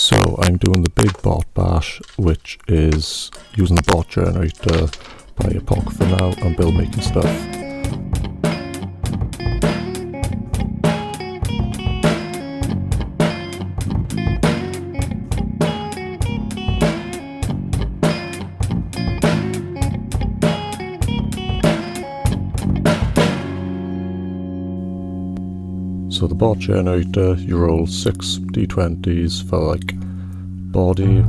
So I'm doing the BigBotBash, which is using the bot generator by Apocrypha now and build making stuff. So the bot generator, you roll 6 d20s for like body,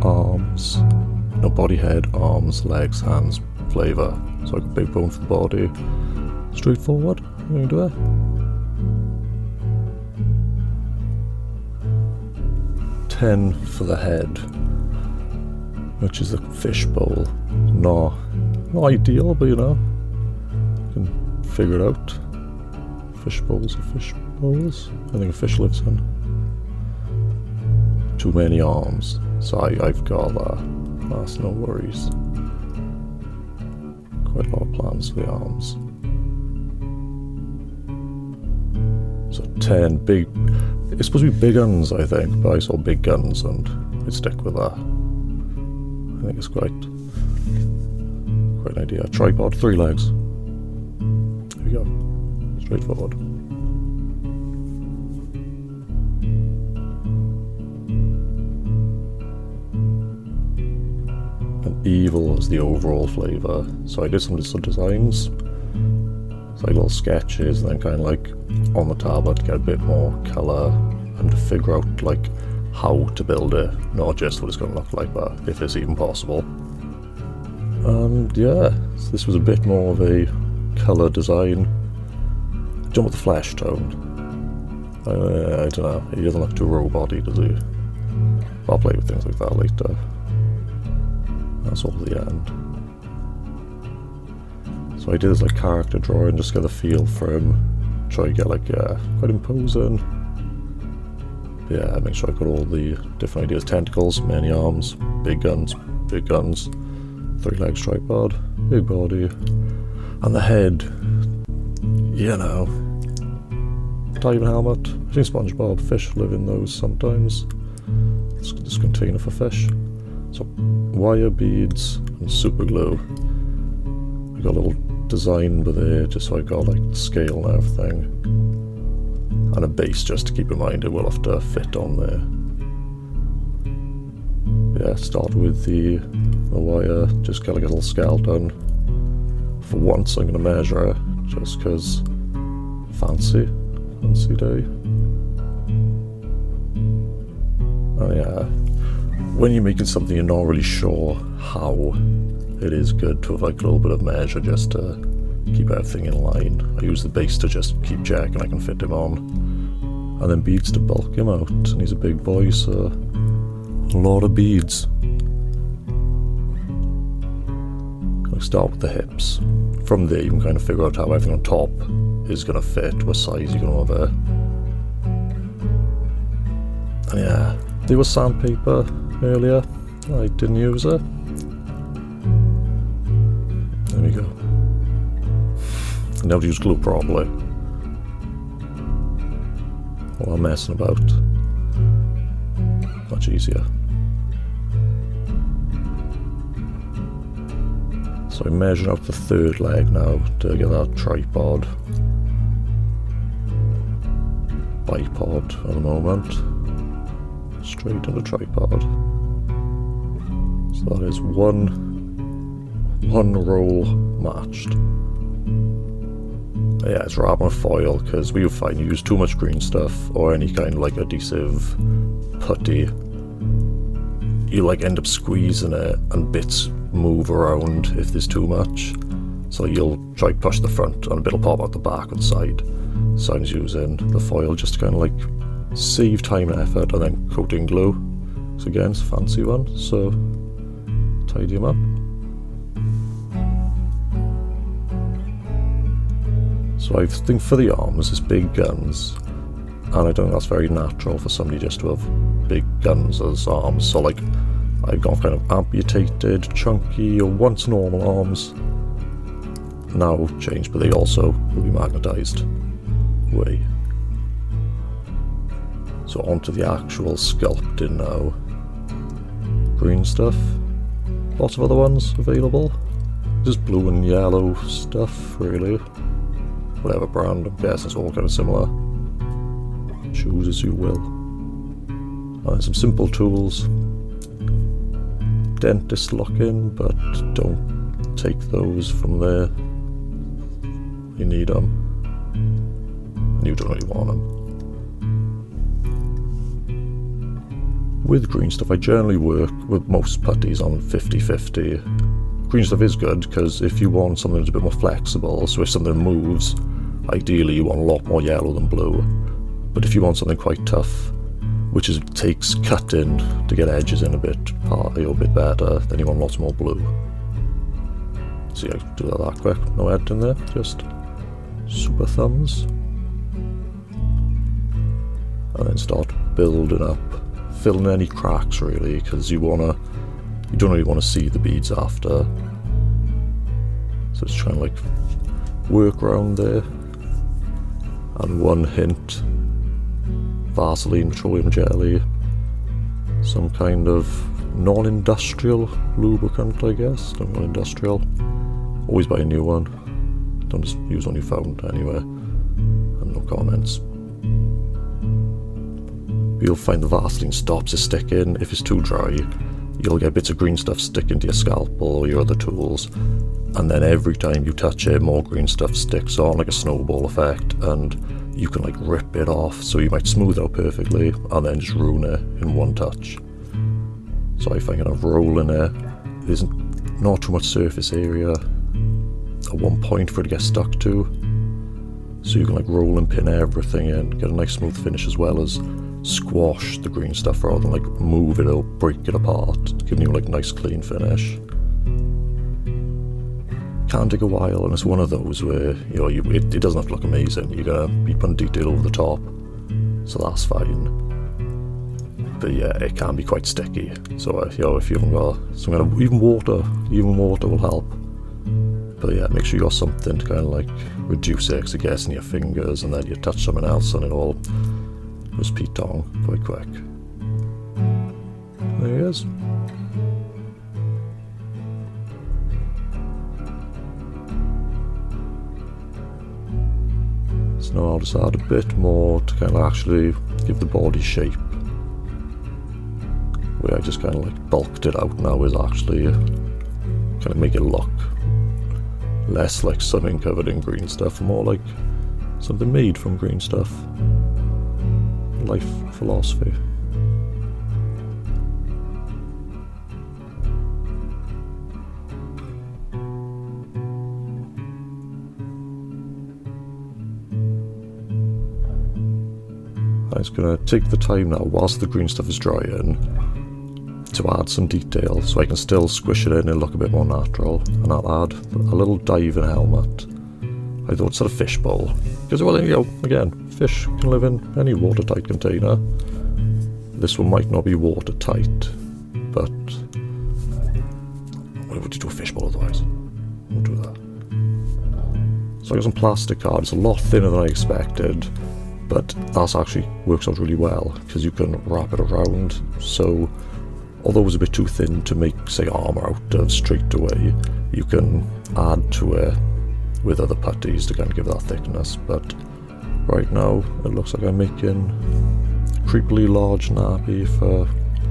arms, no, body, head, arms, legs, hands, flavour. So like a big bone for the body. Straightforward, you can do it. 10 for the head, which is a fish bowl. Not ideal, but you know, you can figure it out. Fish bowls are fish bowls. I think a fish lives in. Too many arms, so I've got that. That's no worries. Quite a lot of plans for the arms. So 10 big. It's supposed to be big guns, I think, but I saw big guns and I'd stick with that. I think it's quite an idea. Tripod, 3 legs. There we go. Straightforward. And evil is the overall flavour. So I did some designs. It's like little sketches, and then kind of like on the tablet to get a bit more colour and to figure out like how to build it, not just what it's going to look like, but if it's even possible. And yeah, so this was a bit more of a colour design. Jump with the flesh tone. I don't know, he doesn't look too robot-y, does he? I'll play with things like that later. That's all the end. So I did this like character drawing, just get a feel for him. Try to get like, quite imposing. But yeah, make sure I got all the different ideas. Tentacles, many arms, big guns, 3 legs, tripod, big body. And the head, you know, diving helmet. I think SpongeBob fish live in those sometimes. This container for fish. So wire, beads, and super glue. I got a little design with it just so I got like the scale and everything. And a base just to keep in mind it will have to fit on there. Yeah, start with the wire, just get like a little skeleton. For once I'm going to measure it, just because fancy day. Oh yeah, when you're making something you're not really sure how, it is good to have like a little bit of measure just to keep everything in line. I use the base to just keep checking I can fit him on, and then beads to bulk him out, and he's a big boy, so a lot of beads. I start with the hips. From there you can kind of figure out how everything on top is going to fit, what size you're going to have it. And yeah, there was sandpaper earlier, I didn't use it. There we go. I never use glue properly while I'm messing about. Much easier. So I'm measuring out the 3rd leg now to get that tripod. Bipod at the moment. Straight into tripod. So that is one roll matched. Yeah, it's wrapped with foil because we would find you use too much green stuff or any kind of like adhesive putty. You like end up squeezing it and bits move around if there's too much. So you'll try to push the front and a bit will pop out the back or the side. So I'm using the foil just to kind of like save time and effort, and then coating glue. So again, it's a fancy one, so tidy them up. So I think for the arms, it's big guns, and I don't think that's very natural for somebody just to have big guns as arms. So like, I've got kind of amputated, chunky, or once normal arms. Now changed, but they also will be magnetised. Way. So onto the actual sculpting now. Green stuff. Lots of other ones available. Just blue and yellow stuff, really. Whatever brand, I'm guessing it's all kind of similar. Choose as you will. And some simple tools. Dentist lock-in, but don't take those from there. You need them. And you don't really want them. With green stuff, I generally work with most putties on 50-50. Green stuff is good, because if you want something that's a bit more flexible, so if something moves, ideally you want a lot more yellow than blue. But if you want something quite tough, which takes cutting to get edges in a bit better, then you want lots more blue. See, I can do that quick, no editing there, just super thumbs. And then start building up, filling any cracks really, because you don't really want to see the beads after. So just trying to like work around there. And one hint, Vaseline petroleum jelly, some kind of non-industrial lubricant, I guess. Non-industrial. Always buy a new one. Don't just use one you found anyway. And no comments. You'll find the Vaseline stops it sticking. If it's too dry, you'll get bits of green stuff sticking to your scalpel or your other tools, and then every time you touch it, more green stuff sticks on, like a snowball effect, and you can like rip it off. So you might smooth it out perfectly and then just ruin it in one touch. So I find kind of rolling it, there's not too much surface area at one point for it to get stuck to, so you can like roll and pin everything in, get a nice smooth finish, as well as squash the green stuff rather than like move it or break it apart, giving you like nice clean finish. Can take a while, and it's one of those where it doesn't have to look amazing. You're gonna be putting detail over the top, so that's fine. But yeah, it can be quite sticky. So if you haven't got some kind of even water will help. But yeah, make sure you got something to kind of like reduce it, because it gets in your fingers, and then you touch something else and it all goes pitong quite quick. There he is. So now I'll just add a bit more to kind of actually give the body shape. Where I just kind of like bulked it out now is actually kind of make it look less like something covered in green stuff, more like something made from green stuff. Life philosophy. I'm just going to take the time now, whilst the green stuff is drying, to add some detail, so I can still squish it in and look a bit more natural. And I'll add a little diving helmet. I thought sort of fishbowl, because well, again, fish can live in any watertight container. This one might not be watertight, but what would you do a fishbowl otherwise? We'll do that. So I got some plastic card. It's a lot thinner than I expected, but that actually works out really well, because you can wrap it around. So although it was a bit too thin to make, say, armour out of straight away, you can add to it with other putties to kind of give that thickness. But right now it looks like I'm making a creepily large nappy for a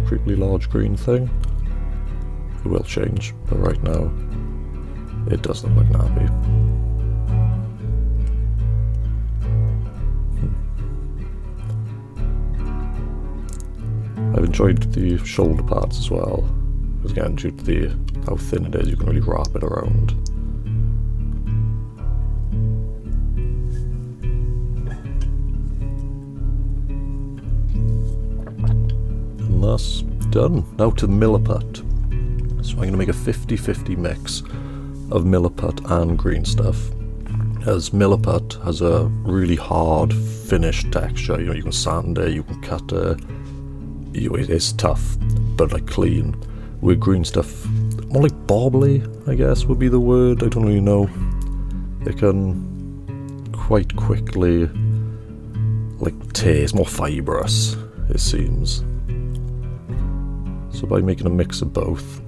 creepily large green thing. It will change, but right now it does look like nappy. I've enjoyed the shoulder pads as well, because again, due to how thin it is, you can really wrap it around. And that's done. Now to milliput. So I'm going to make a 50-50 mix of milliput and green stuff. As milliput has a really hard finished texture, you can sand it, you can cut it. It is tough, but like clean. With green stuff, more like bobbly, I guess would be the word. I don't really know. It can quite quickly like tear. It's more fibrous. it seems. So by making a mix of both,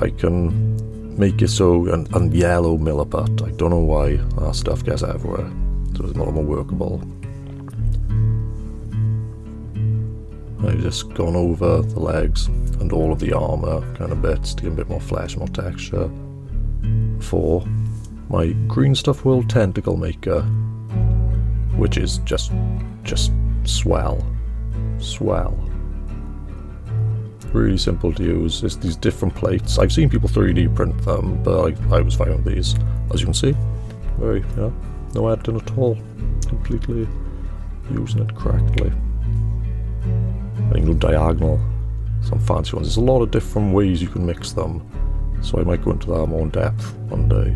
I can make it so, and yellow milliput, I don't know why that stuff gets everywhere, so it's a lot more workable. I've just gone over the legs and all of the armour kind of bits to give a bit more flesh, more texture for my Green Stuff World Tentacle Maker, which is just swell. Really simple to use. It's these different plates. I've seen people 3D print them, but I was fine with these. As you can see, very, no editing at all. Completely using it correctly. And you can do diagonal, some fancy ones. There's a lot of different ways you can mix them, so I might go into that more in depth one day.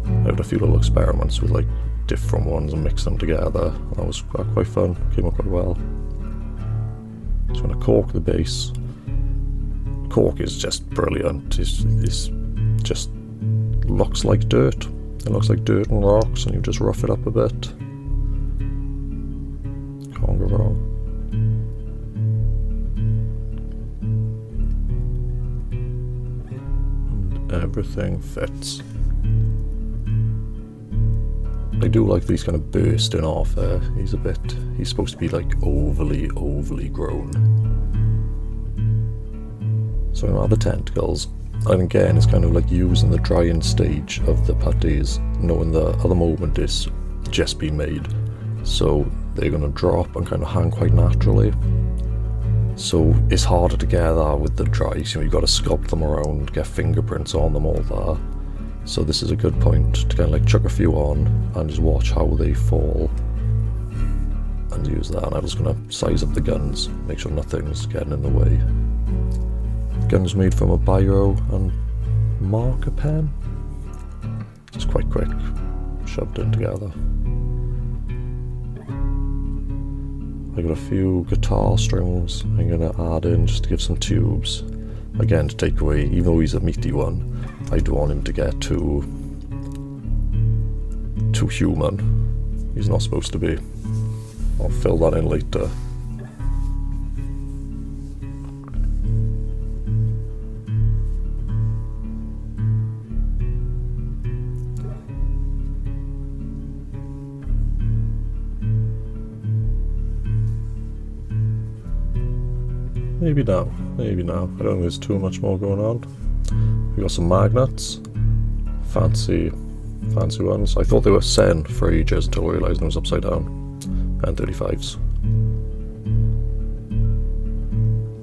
I had a few little experiments with like different ones and mix them together. That was quite fun, came out quite well. So I'm going to cork the base. Cork is just brilliant. It's just looks like dirt. It looks like dirt and rocks, and you just rough it up a bit. Can't go wrong. Everything fits. I do like these kind of bursting off there. He's supposed to be like overly grown. So now the tentacles, and again it's kind of like using the drying stage of the putties, knowing the other moment is just been made. So they're going to drop and kind of hang quite naturally. So it's harder to get that with the dries, you've got to sculpt them around, get fingerprints on them, all that. So this is a good point to kind of like chuck a few on and just watch how they fall and use that. And I'm just going to size up the guns, make sure nothing's getting in the way. The gun's made from a biro and marker pen, just quite quick, shoved in together. I got a few guitar strings I'm going to add in just to give some tubes. Again, to take away, even though he's a meaty one, I don't want him to get too human. He's not supposed to be. I'll fill that in later. Maybe now. I don't think there's too much more going on. We got some magnets, fancy ones. I thought they were Sen for ages until I realised it was upside down, and 35s.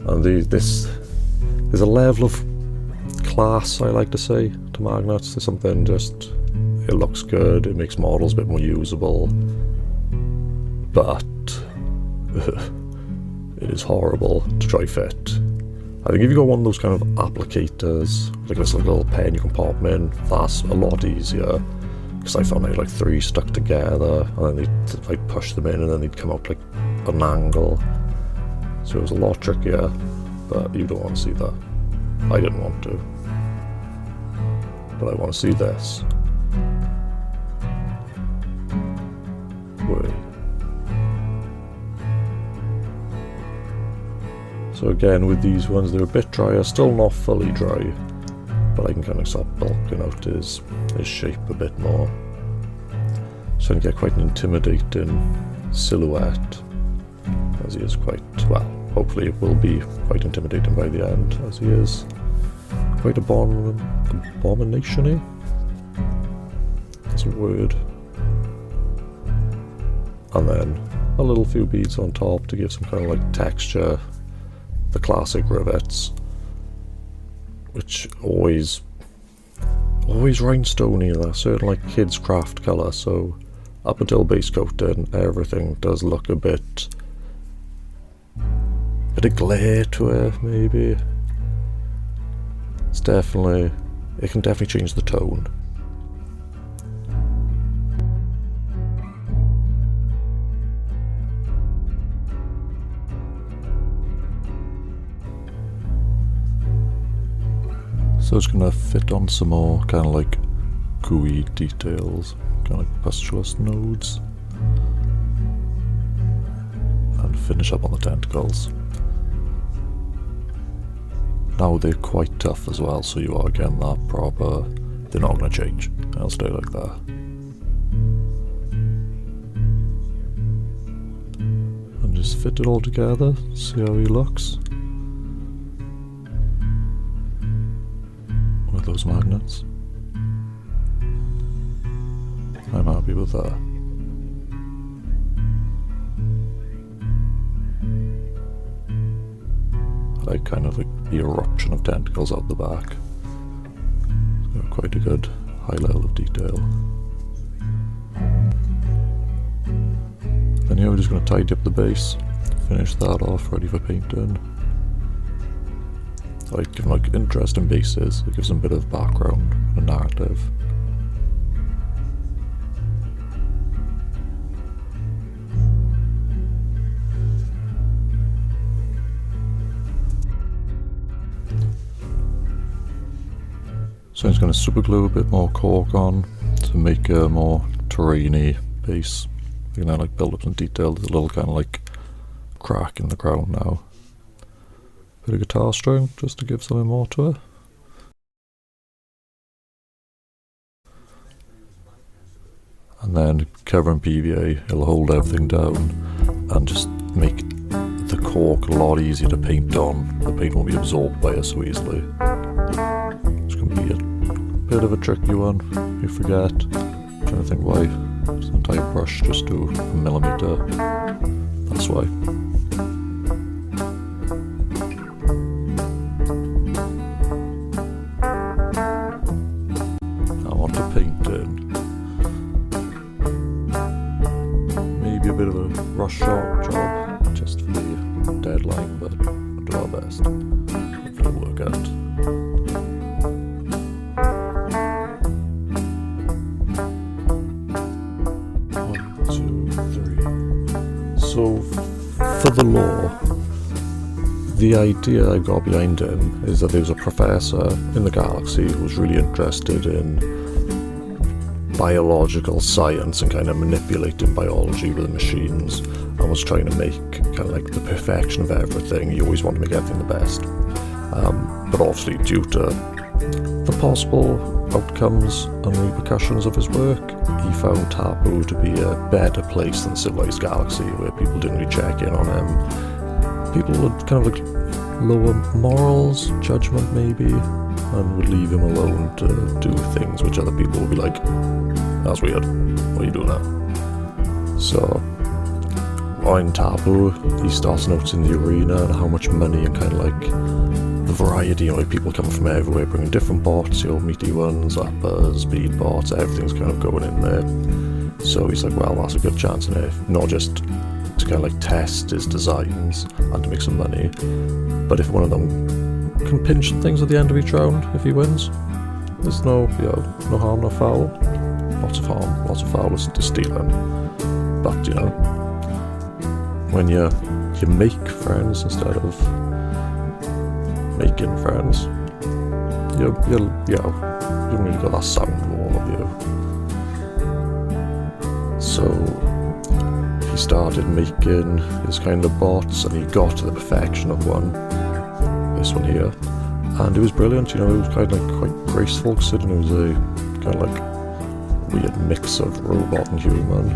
And there's a level of class, I like to say, to magnets. There's something just, it looks good, it makes models a bit more usable, but it is horrible to try fit. I think if you got one of those kind of applicators, like this little pen you can pop them in, that's a lot easier. Because I found I had like 3 stuck together, and then I'd push them in and then they'd come out like an angle. So it was a lot trickier, but you don't want to see that. I didn't want to. But I want to see this. Wait. So again, with these ones, they're a bit drier, still not fully dry, but I can kind of start bulking out his shape a bit more. So I can get quite an intimidating silhouette, as he is quite, well, hopefully it will be quite intimidating by the end, as he is quite abomination-y. That's a word. And then a little few beads on top to give some kind of like texture. The classic rivets, which always rhinestoney, they're certain like kids craft colour, so up until base coating everything does look a bit of glare to it, maybe. It can definitely change the tone. So it's going to fit on some more kind of like gooey details, kind of like pustulous nodes. And and finish up on the tentacles. Now they're quite tough as well, so you are getting that proper, they're not going to change, they'll stay like that. And just fit it all together, see how he looks. With those magnets. I'm happy with that. I like kind of like the eruption of tentacles out the back. It's got quite a good high level of detail. Then here we're just going to tidy up the base, finish that off, ready for painting. I like giving like interesting bases, it gives them a bit of background and narrative. So I'm just going to super glue a bit more cork on to make a more terrainy base. You can now like build up some detail. There's a little kind of like crack in the ground now. Bit of guitar string just to give something more to it. And then covering PVA, it'll hold everything down and just make the cork a lot easier to paint on. The paint won't be absorbed by it so easily. It's going to be a bit of a tricky one, you forget. I'm trying to think why. Just an entire brush just to a millimeter. That's why. I want to paint in. Maybe a bit of a rush job just for the deadline, but we'll do our best. Hopefully it'll work out. So, for the lore, the idea I got behind him is that there was a professor in the galaxy who was really interested in biological science and kind of manipulating biology with machines, and was trying to make kind of like the perfection of everything. He always wanted to make everything the best. But obviously due to the possible outcomes and repercussions of his work, he found Taboo to be a better place than Civilized Galaxy, where people didn't really check in on him. People would kind of like lower morals, judgment maybe, and would leave him alone to do things which other people would be like, that's weird, what are you doing now? So, in Taboo, he starts noticing the arena and how much money and kind of like the variety, you know, like people coming from everywhere, bringing different bots, you know, Meaty ones, uppers, Bead bots, everything's kind of going in there. So he's like, well, that's a good chance in it, not just to kind of like test his designs and to make some money, but if one of them can pinch some things at the end of each round, if he wins, there's no, you know, no harm, no foul. Lots of harm, lots of foul to stealing. But, you know, when you make friends instead of making friends, you don't really got that sound wall of you. So he started making his kind of bots, and he got to the perfection of one, this one here, and it was brilliant. You know, it was kind of like quite graceful, considering it was a kind of like weird mix of robot and human.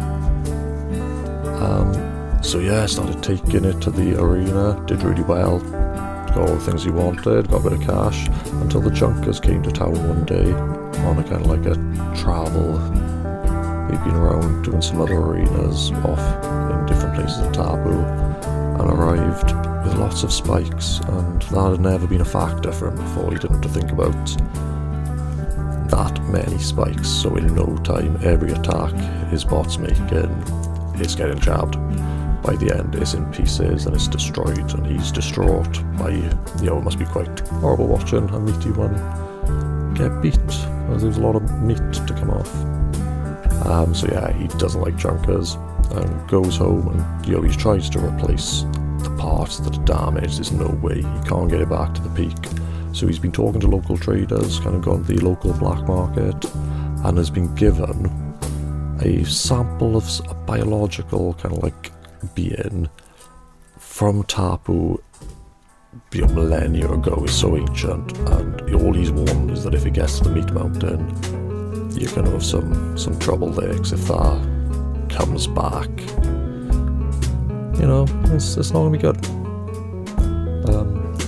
So yeah, I started taking it to the arena, did really well, got all the things he wanted, got a bit of cash, until the Junkers came to town one day on a kind of like a travel. They'd been around doing some other arenas off in different places in Taboo, and arrived with lots of spikes, and that had never been a factor for him before. He didn't have to think about that many spikes, so in no time every attack his bot's making is getting jabbed. By the end it's in pieces and it's destroyed, and he's distraught by, you know, it must be quite horrible watching a Meaty one get beat, as there's a lot of meat to come off. So yeah, he doesn't like Junkers and goes home, and, you know, he tries to replace the parts that are damaged. There's no way, he can't get it back to the peak. So he's been talking to local traders, kind of gone to the local black market, and has been given a sample of a biological kind of like being from Tapu, millennia ago, is so ancient, and all he's warned is that if he gets to the Meat Mountain, you're going to have some trouble there, because if that comes back, it's not going to be good.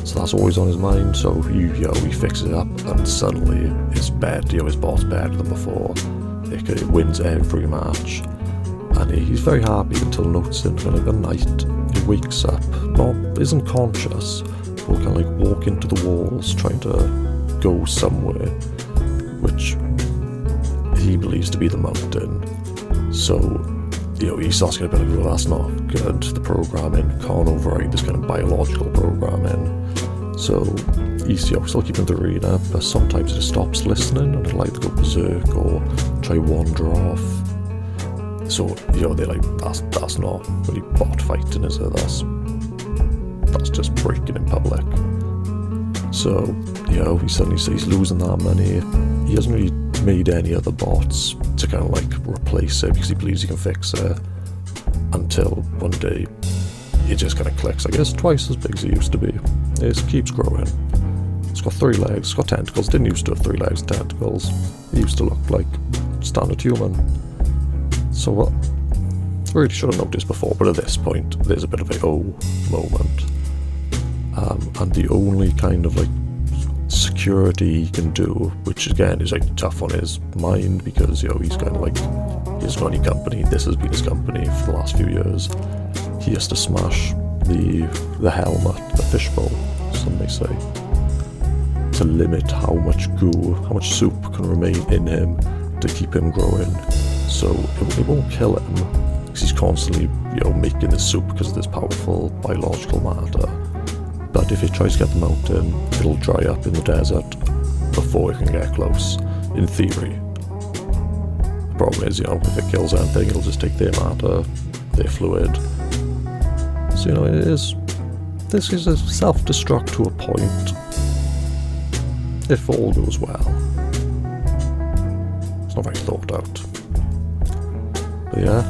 So that's always on his mind, so he fixes it up, and suddenly his bot's better than before. It wins every match, and he's very happy until noticing at night he wakes up, isn't conscious, but can walk into the walls trying to go somewhere, which he believes to be the mountain. So he starts getting a bit that's not good. The programming can't override this kind of biological programming. So he's still keeping the arena, but sometimes it stops listening and it'll either go berserk or try wander off. So they're like, that's not really bot fighting, is it? That's just breaking in public. So he suddenly sees he's losing that money. He hasn't really made any other bots to kind of replace it because he believes he can fix it, until one day it just kind of clicks. I guess twice as big as it used to be. It keeps growing. It's got 3 legs, it's got tentacles. Didn't used to have 3 legs and tentacles. It used to look like standard human. So I really should have noticed before, but at this point there's a bit of a moment. And the only kind of security he can do, which again is tough on his mind, because he's kind of he hasn't got any company. This has been his company for the last few years. He has to smash the helmet, the fishbowl, some may say, to limit how much goo, how much soup can remain in him to keep him growing. So it won't kill him, because he's constantly making this soup because of this powerful biological matter. But if it tries to get the mountain, it'll dry up in the desert before it can get close, in theory. The problem is, if it kills anything, it'll just take their matter, their fluid. So, this is a self-destruct to a point, if all goes well. It's not very thought out. But yeah,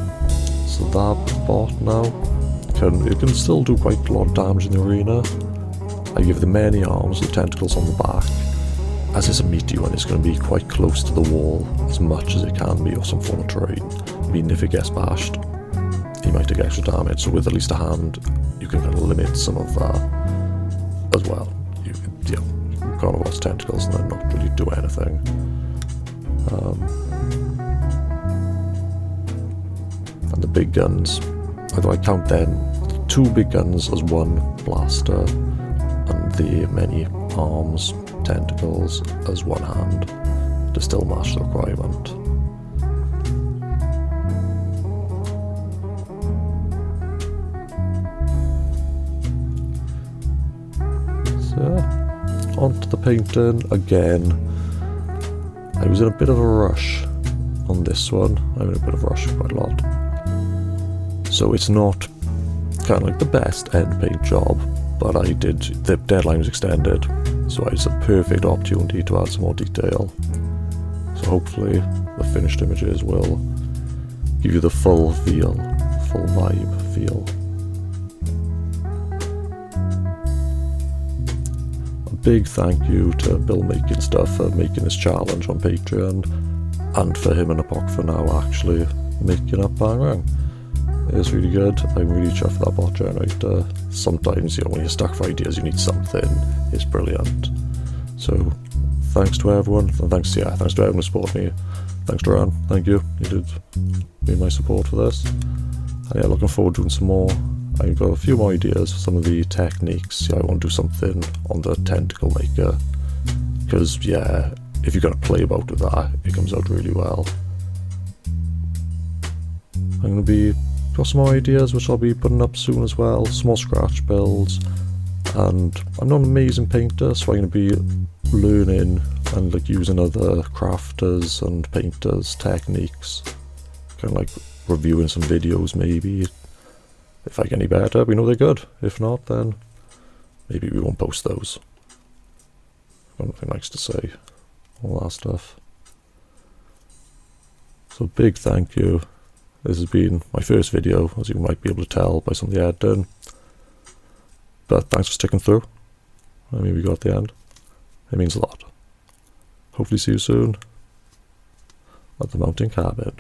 so that bot now, it can still do quite a lot of damage in the arena. I give the many arms, the tentacles on the back. As it's a meaty one, it's going to be quite close to the wall, as much as it can be, or some form of terrain. Meaning if it gets bashed, he might take extra damage, so with at least a hand, you can kind of limit some of that as well. You can't have lost tentacles and then not really do anything. And the big guns, although I count them, 2 big guns as 1 blaster, and the many arms, tentacles as 1 hand, to still match the requirement. So, onto the painting again. I was in a bit of a rush on this one. I'm in a bit of a rush quite a lot. So it's not kind of the best end paint job, but the deadline was extended, so it's a perfect opportunity to add some more detail. So hopefully the finished images will give you the full feel, full vibe feel. A big thank you to Bill Making Stuff for making this challenge on Patreon, and for him and Apocrypha now actually making up Bang Bang. It's really good. I'm really chuffed with that bot generator. Sometimes, when you're stuck for ideas, you need something. It's brilliant. So, thanks to everyone, and thanks to everyone who supported me. Thanks to Ran, thank you. You did be my support for this. And yeah, looking forward to doing some more. I've got a few more ideas for some of the techniques. I want to do something on the tentacle maker, because if you're going to play about with that, it comes out really well. I'm going to got some more ideas which I'll be putting up soon as well, small scratch builds, and I'm not an amazing painter, so I'm going to be learning and using other crafters and painters techniques, kind of reviewing some videos maybe. If I get any better, we know they're good. If not, then maybe we won't post those. I've got nothing nice to say, all that stuff. So big thank you. This has been my first video, as you might be able to tell by some of the editing. But thanks for sticking through. I mean, we got at the end. It means a lot. Hopefully see you soon at the mountain cabin.